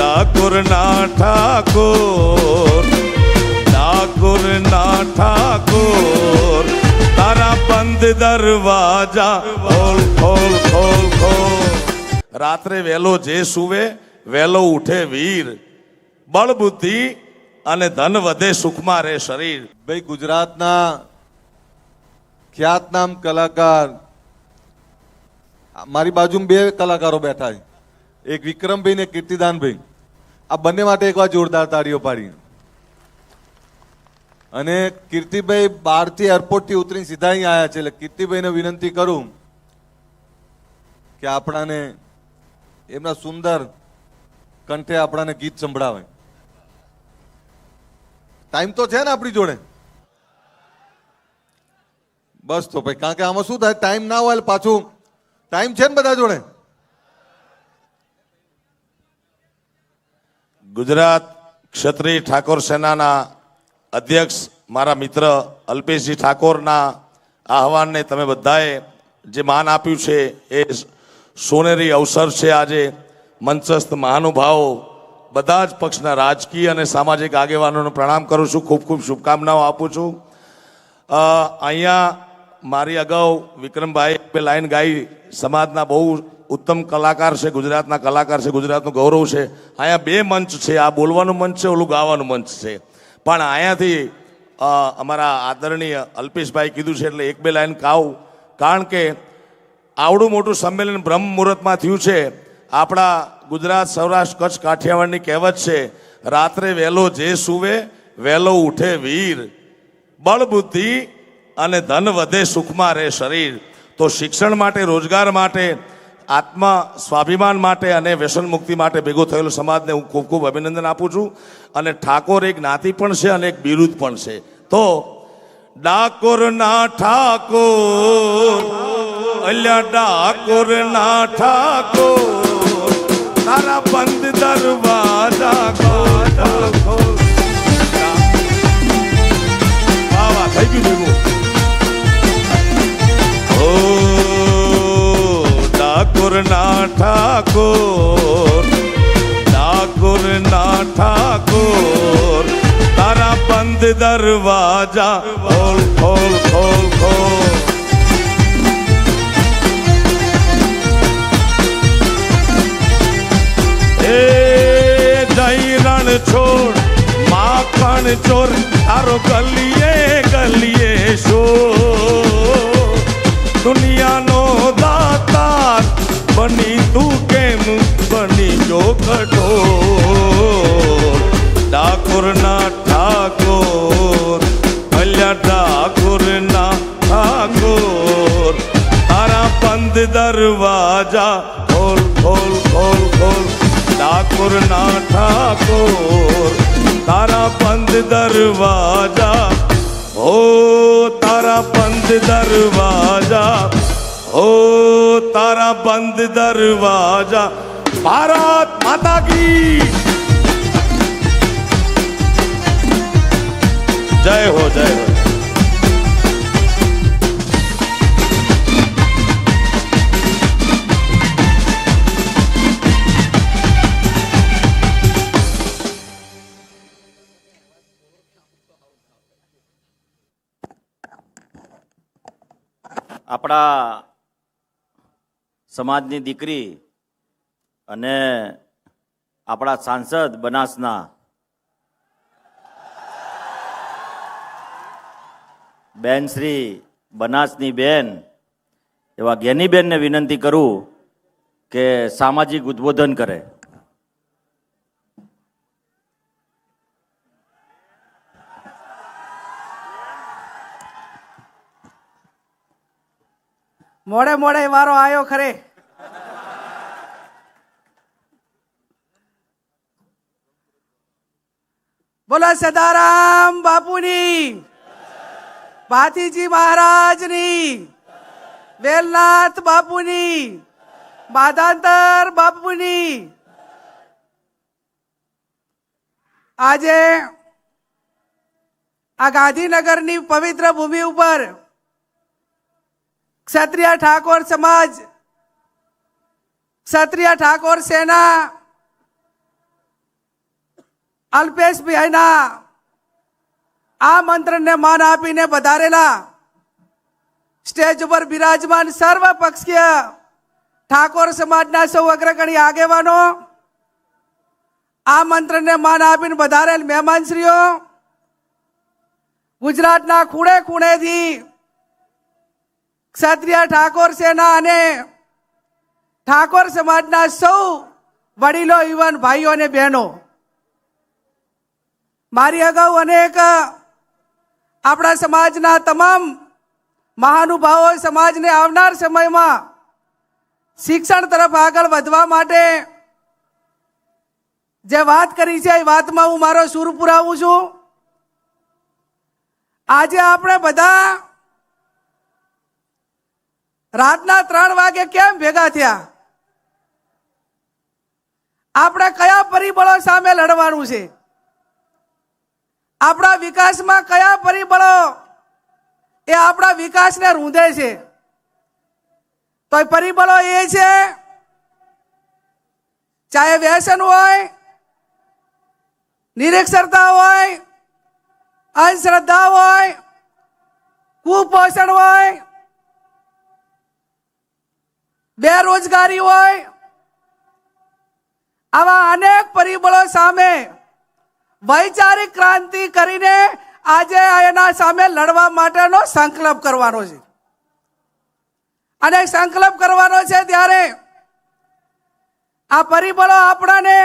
ડાકોરના ઠાકોર, ડાકોરના ઠાકોર, તારા બંધ દરવાજા ખોલ ખોલ ખોલ ખોલ. રાત્રે વહેલો જે સુવે વહેલો ઉઠે વીર, બળ બુદ્ધિ અને ધન વધે સુખમાં રહે શરીર. ભાઈ ગુજરાતના ખ્યાતનામ કલાકાર, મારી બાજુમાં બે કલાકારો બેઠા છે, એક વિક્રમભાઈ ને કીર્તિદાનભાઈ. આ બંને માટે એકવાર જોરદાર તાળીઓ પાડી. અને કીર્તિભાઈ બહારથી એરપોર્ટથી ઉતરીને સીધા અહીં આવ્યા છે, એટલે કીર્તિભાઈને વિનંતી કરું કે આપણાને એમના સુંદર કંઠે આપણાને ગીત સંભળાવે. ટાઈમ તો છે ને આપણી જોડે? બસ તો ભાઈ, કારણ કે આમાં શું થાય, ટાઈમ ના હોય પાછું. ટાઈમ છે ને બધા જોડે? ગુજરાત ક્ષત્રિય ઠાકોર સેનાના અધ્યક્ષ મારા મિત્ર અલ્પેશજી ઠાકોરના આહવાનને તમે બધાએ જે માન આપ્યું છે એ સોનેરી અવસર છે. આજે મંચસ્થ મહાનુભાવો, બધા જ પક્ષના રાજકીય અને સામાજિક આગેવાનોને પ્રણામ કરું છું, ખૂબ ખૂબ શુભકામનાઓ આપું છું. અહીંયા મારી અગાઉ વિક્રમભાઈ બે લાઈન ગાઈ, સમાજના બહુ ઉત્તમ કલાકાર છે, ગુજરાતના કલાકાર છે, ગુજરાતનું ગૌરવ છે. અહીંયા બે મંચ છે, આ બોલવાનું મંચ છે, ઓલું ગાવાનું મંચ છે. પણ અહીંયાથી અમારા આદરણીય અલ્પેશભાઈ કીધું છે એટલે એક બે લાઈન ગાઉં, કારણ કે આવડું મોટું સંમેલન બ્રહ્મ મુહૂર્તમાં થયું છે. આપણા ગુજરાત, સૌરાષ્ટ્ર, કચ્છ, કાઠિયાવાડની કહેવત છે, રાત્રે વહેલો જે સુવે વહેલો ઉઠે વીર, બળ બુદ્ધિ અને ધન વધે સુખમાં રહે શરીર. તો શિક્ષણ માટે, રોજગાર માટે, આત્મ સ્વાભિમાન માટે અને વ્યસન મુક્તિ માટે ભેગો થયેલો સમાજને હું ખૂબ ખૂબ અભિનંદન આપું છું. અને ઠાકોર એક જ્ઞાતિ પણ છે અને એક બિરુદ પણ છે. તો ડાકોરના ઠાકોર, અલ્યા ડાકોરના ઠાકોર, તારા બંધ દરવાજા ખોલ ખોલ. વાહ વાહ, થઈ ગયું ભેગું. ઓ ડાકોરના ઠાકોર, ડાકોરના ઠાકોર, તારા બંધ દરવાજા ખોલ ખોલ ખોલ ખોલ. એ જઈ રણ છોડ માખણ ચોર, તારો ગલીએ ગલીએ શોર, દુનિયાનો દાતાર બની તું કેમ બની જો કઠોર. ડાકોરના ઠાકોર, અલ્યા ડાકોરના ઠાકોર, તારા બંધ દરવાજા ખોલ ખોલ ખોલ ખોલ. ડાકોરના ઠાકોર, તારા બંધ દરવાજા, ઓ તારા બંધ દરવાજા, ઓ તારા બંધ દરવાજા. ભારત માતા કી જય હો, જય હો. આપણા સમાજની દીકરી અને આપણા સાંસદ બનાસના બેન શ્રી બનાસની બેન એવા જ્ઞાનીબેનને વિનંતી કરું કે સામાજિક ઉદ્બોધન કરે. મોડે મોડે વારો આવ્યો ખરે. બોલો સદારામ બાપુની, ભાતીજી મહારાજની, વેલનાથ બાપુની, માધાંતર બાપુની. આજે આ ગાંધીનગરની પવિત્ર ભૂમિ ઉપર ક્ષત્રિય ઠાકોર સમાજ, ક્ષત્રિય ઠાકોર સેના અલ્પેશભાઈના આ મંત્રને માન આપીને વધારેલા સ્ટેજ ઉપર બિરાજમાન સર્વ પક્ષીય ઠાકોર સમાજના સૌ અગ્રગણી આગેવાનો, આ મંત્રને માન આપીને વધારેલ મહેમાનશ્રીઓ, ગુજરાતના ખૂણે ખૂણેથી ક્ષત્રિય ઠાકોર સેના અને ઠાકોર સમાજના સૌ વડીલો, યુવાન ભાઈઓ અને બહેનો, મારી અગાઉ અનેક આપણા સમાજના તમામ મહાનુભાવો સમાજને આવનાર સમયમાં શિક્ષણ તરફ આગળ વધવા માટે જે વાત કરી છે એ વાતમાં હું મારો સૂર પુરાવું છું. આજે આપણે બધા રાતના 3 વાગે કેમ ભેગા થયા? આપણે કયા પરિબળો સામે લડવાનું છે? આપણા વિકાસમાં કયા પરિબળો એ આપણા વિકાસને રૂંધે છે? તો એ પરિબળો એ છે, ચાહે વ્યસન હોય, નિરક્ષરતા હોય, અંધશ્રદ્ધા હોય, કુપોષણ હોય, બેરોજગારી હોય, આવા અનેક પરિબળો સામે વૈચારિક ક્રાંતિ કરીને આજે એના સામે લડવા માટેનો સંકલ્પ કરવાનો છે. અને સંકલ્પ કરવાનો છે ત્યારે આ પરિબળો આપણાને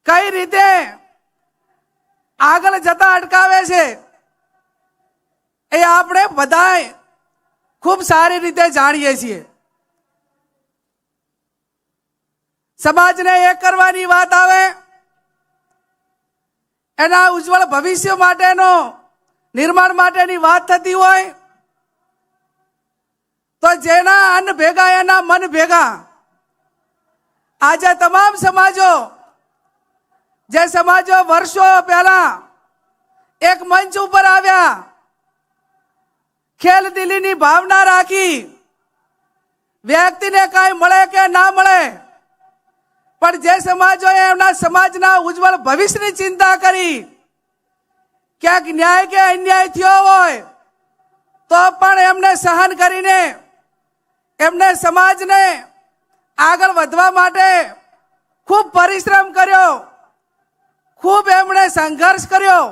કઈ રીતે આગળ જતા અટકાવે છે એ આપણે બધાય ખૂબ સારી રીતે જાણીએ છીએ. સમાજને એક કરવાની વાત આવે, એના ઉજ્જવળ ભવિષ્ય માટેનો નિર્માણ માટેની વાત થતી હોય તો જેના અન્ન ભેગા એના મન ભેગા. આજે તમામ સમાજો, જે સમાજો વર્ષો પહેલા એક મંચ ઉપર આવ્યા, ખેલદિલીની ભાવના રાખી, વ્યક્તિને કાંઈ મળે કે ના મળે, પણ જે સમાજોએ એમના સમાજના ઉજ્જવળ ભવિષ્યની ચિંતા કરી, ક્યાંક ન્યાય કે અન્યાય થયો હોય તો પણ એમને સહન કરીને એમને સમાજને આગળ વધવા માટે ખૂબ પરિશ્રમ કર્યો, ખૂબ એમણે સંઘર્ષ કર્યો.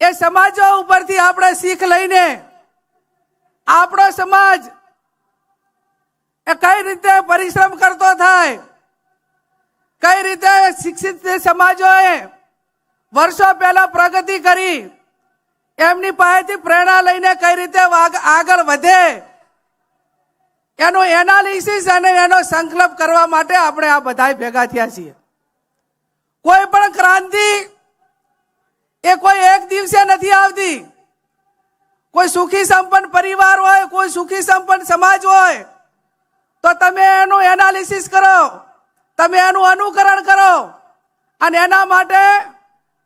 એ સમાજો ઉપરથી આપણે શીખ લઈને આપણો સમાજ એ કઈ રીતે પરિશ્રમ કરતો થાય, કઈ રીતે શિક્ષિત સમાજોએ વર્ષો પહેલા પ્રગતિ કરી, એમની પાસેથી પ્રેરણા લઈને કઈ રીતે આગળ વધે, એનું એનાલિસિસ અને એનો સંકલ્પ કરવા માટે આપણે આ બધા ભેગા થયા છીએ. કોઈ પણ ક્રાંતિ એ કોઈ એક દિવસે નથી આવતી. કોઈ સુખી સંપન્ન પરિવાર હોય, કોઈ સુખી સંપન્ન સમાજ હોય તો તમે એનું એનાલિસિસ કરો, તમે એનું અનુકરણ કરો અને એના માટે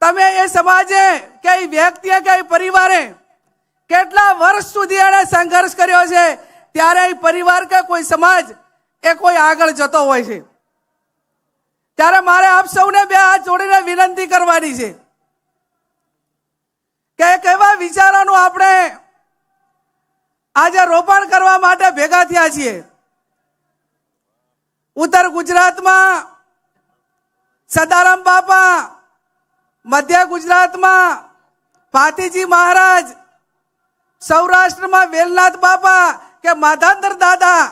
તમે એ સમાજે કે એ વ્યક્તિએ કે એ પરિવારે કેટલા વર્ષ સુધી એને સંઘર્ષ કર્યો છે, ત્યારે એ પરિવાર કે કોઈ સમાજ એ કોઈ આગળ જતો હોય છે. ત્યારે મારે આપ સૌને બે હાથ જોડીને વિનંતી કરવાની છે કે કેવા વિચારોનું આપણે આજે રોપણ કરવા માટે ભેગા થયા છીએ. ઉત્તર ગુજરાતમાં સદારામ બાપા, મધ્ય ગુજરાતમાં ભાતીજી મહારાજ, સૌરાષ્ટ્રમાં વેલનાથ બાપા કે માધાંતર દાદા,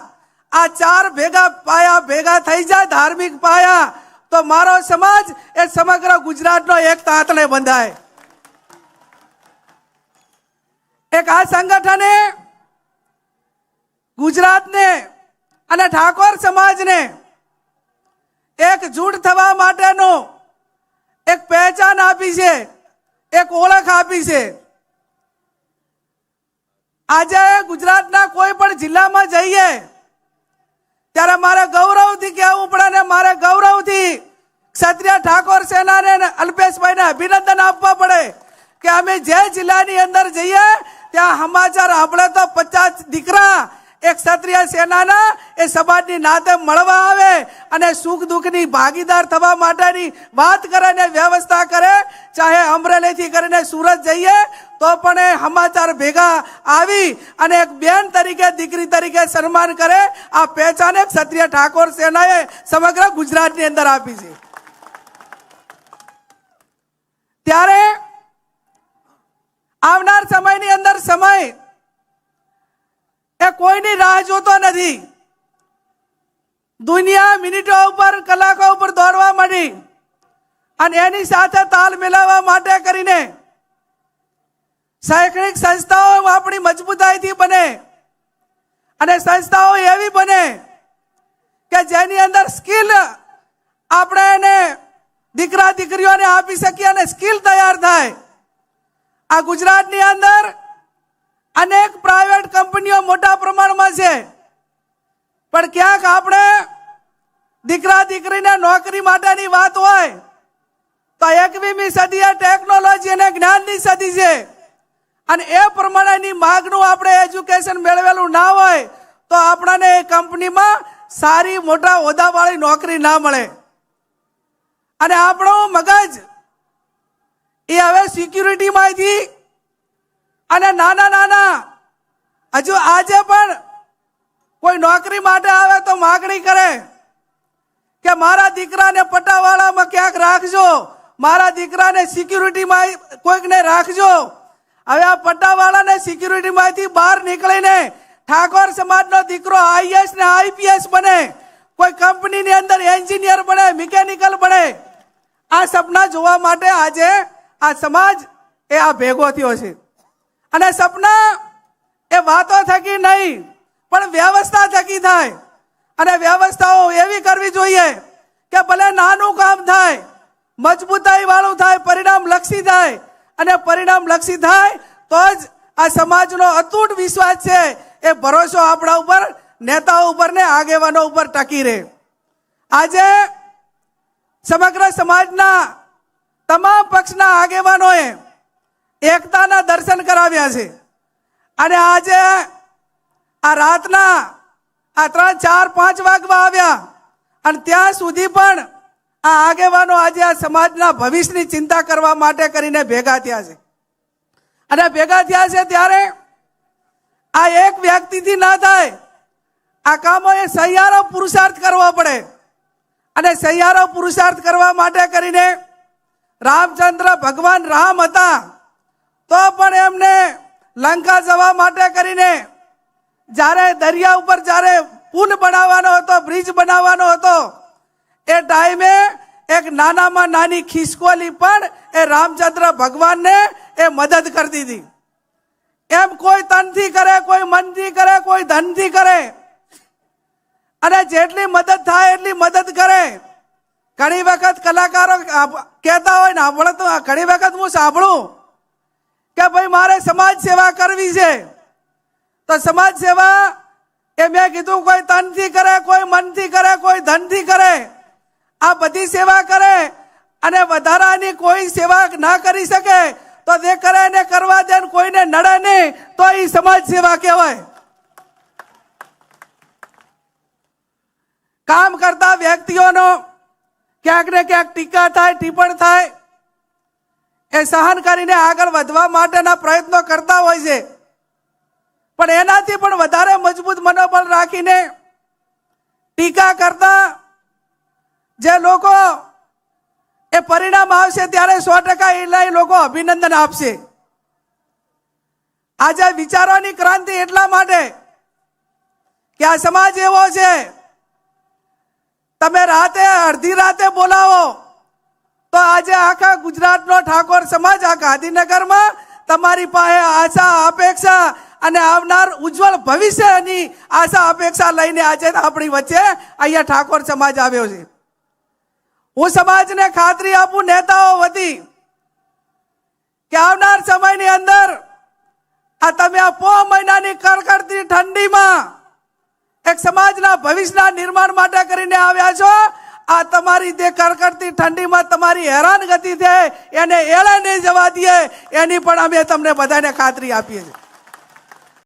આ 4 ભેગા પાયા ભેગા થઈ જાય ધાર્મિક પાયા તો મારો સમાજ એ સમગ્ર ગુજરાતનો એક તાંતણે બંધાય. એક આ સંગઠને ગુજરાતને અને ઠાકોર સમાજને એક જૂથ થવા માટેનો એક પહેચાન આપી છે, એક ઓળખ આપી છે. આજે ગુજરાતના કોઈ પણ જિલ્લામાં જઈએ ત્યારે મારે ગૌરવથી કહેવું પડે ને મારે ગૌરવથી ક્ષત્રિય ઠાકોર સેનાને અલ્પેશભાઈને અભિનંદન આપવા પડે કે અમે જે જિલ્લાની અંદર જઈએ ત્યાં સમાચાર આપણે તો 50 દીકરા એક ક્ષત્રિય સેનાના એ સમાજની નાતે મળવા આવે અને સુખ દુઃખની ભાગીદાર થવા માટેની વાત કરે ને વ્યવસ્થા કરે, ચાહે અમરેલીથી કરીને સુરત જઈએ તો પણ એ સમાચાર ભેગા આવી અને એક બેન તરીકે દીકરી તરીકે સન્માન કરે, આ પહેચાન ક્ષત્રિય ઠાકોર સેનાએ સમગ્ર ગુજરાતની અંદર આપી છે. ત્યારે આવનાર સમયની અંદર સમય એ કોઈની રાહ જોતો નથી. દુનિયા મિનિટો ઉપર કલાકો ઉપર દોડવા માંડી અને એની સાથે તાલ મિલાવવા માટે કરીને શૈક્ષણિક સંસ્થાઓ આપણી મજબૂતાઈથી બને અને સંસ્થાઓ એવી બને કે જેની અંદર સ્કિલ આપણે એને દીકરા દીકરીઓને આપી શકીએ અને સ્કિલ તૈયાર થાય. આ ગુજરાતની અંદર અનેક પ્રાઇવેટ કંપનીઓ મોટા પ્રમાણમાં છે, પણ ક્યાંક આપણે દીકરા દીકરીને નોકરી માટેની વાત હોય તો 21મી સદી એ ટેકનોલોજી અને જ્ઞાનની સદી છે અને એ પ્રમાણેની માંગનું આપણે એજ્યુકેશન મેળવેલું ના હોય તો આપણને એ કંપનીમાં સારી મોટા હોદ્દાવાળી નોકરી ના મળે. અને આપણું મગજ એ હવે સિક્યુરિટીમાંથી અને નાના નાના હજુ આજે પણ કોઈ નોકરી માટે આવે તો માગણી કરે કે મારા દીકરાને પટાવાળામાં ક્યાંક રાખજો, મારા દીકરાને સિક્યુરિટીમાં કોઈકને રાખજો. હવે આ પટ્ટાવાળાને સિક્યુરિટીમાંથી બહાર નીકળીને ઠાકોર સમાજનો દીકરો આઈએસ ને આઈપીએસ બને, કોઈ કંપનીની અંદર એન્જિનિયર બને, મિકેનિકલ બને, આ સપના જોવા માટે આજે આ સમાજ એ આ ભેગો થયો છે. અને સપના એ વાતો થકી નહીં પણ વ્યવસ્થા થકી થાય અને વ્યવસ્થાઓ એવી કરવી જોઈએ કે ભલે નાનું કામ થાય, મજબૂતાઈ વાળું થાય, પરિણામ લક્ષી થાય અને પરિણામ લક્ષી થાય તો જ આ સમાજનો અતૂટ વિશ્વાસ છે એ ભરોસો આપણા ઉપર, નેતાઓ ઉપર ને આગેવાનો ઉપર ટકી રહે. આજે સમગ્ર સમાજના તમામ પક્ષના આગેવાનોએ એકતાના દર્શન કરાવ્યા છે અને આજે આ રાતના આ 3, 4, 5 વાગવા આવ્યા અને ત્યાં સુધી પણ આ આગેવાનો આજે આ સમાજના ભવિષ્યની ચિંતા કરવા માટે કરીને ભેગા થયા છે. અને ભેગા થયા છે ત્યારે આ એક વ્યક્તિથી ના થાય, આ કામો એ સહિયારો પુરુષાર્થ કરવો પડે અને સહિયારો પુરુષાર્થ કરવા માટે કરીને રામચંદ્ર ભગવાન રામ હતા તો પણ એમને લંકા જવા માટે કરીને જ્યારે દરિયા ઉપર જ્યારે પુલ બનાવવાનો હતો, બ્રિજ બનાવવાનો હતો, એ ટાઈમે એક નાનામાં નાની ખિસકોલી પણ એ રામચંદ્ર ભગવાનને એ મદદ કરતી હતી. એમ કોઈ તનથી કરે, કોઈ મનથી કરે, કોઈ ધનથી કરે અને જેટલી મદદ થાય એટલી મદદ કરે. ઘણી વખત કલાકારો કહેતા હોય ને, ઘણી વખત હું સાંભળું કે ભાઈ મારે સમાજ સેવા કરવી છે તો સમાજ સેવા એ મેં કીધું કોઈ તનથી કરે, કોઈ મનથી કરે, કોઈ ધનથી કરે, આ બધી સેવા કરે અને વધારાની કોઈ સેવા ના કરી શકે તો તે કરે ને કરવા દે, કોઈને નડે નહીં તો એ સમાજ સેવા કહેવાય. કામ કરતા વ્યક્તિઓનો ક્યાંક ને ક્યાંક ટીકા થાય, ટિપ્પણ થાય, એ સહન કરીને આગળ વધવા માટેના પ્રયત્નો કરતા હોય છે, પણ એનાથી પણ વધારે મજબૂત મનોબળ રાખીને ટીકા કરતા જે લોકો એ પરિણામ આવશે ત્યારે 100% એ લોકો અભિનંદન આપશે. આજે વિચારોની ક્રાંતિ એટલા માટે કે આ સમાજ એવો છે, તમે રાતે અડધી રાતે બોલાવો તો આજે આખા ગુજરાતનો ઠાકોર સમાજ આ ગાંધીનગરમાં તમારી પાસે આશા, અપેક્ષા અને આવનાર ઉજ્જવળ ભવિષ્યની આશા અપેક્ષા લઈને આજે આપણી વચ્ચે અહીંયા ઠાકોર સમાજ આવ્યો છે. હું સમાજને ખાતરી આપું નેતાઓ વતી કે આવનાર સમયની અંદર આ તમે આ પો મહિનાની કડકડતી ઠંડીમાં એક સમાજના ભવિષ્યના નિર્માણ માટે કરીને આવ્યા છો. આ તમારી જે કડકડતી ઠંડીમાં તમારી હેરાનગતિ છે એને એળે નહીં જવા દઈએ એની પણ અમે તમને બધાને ખાતરી આપીએ છીએ.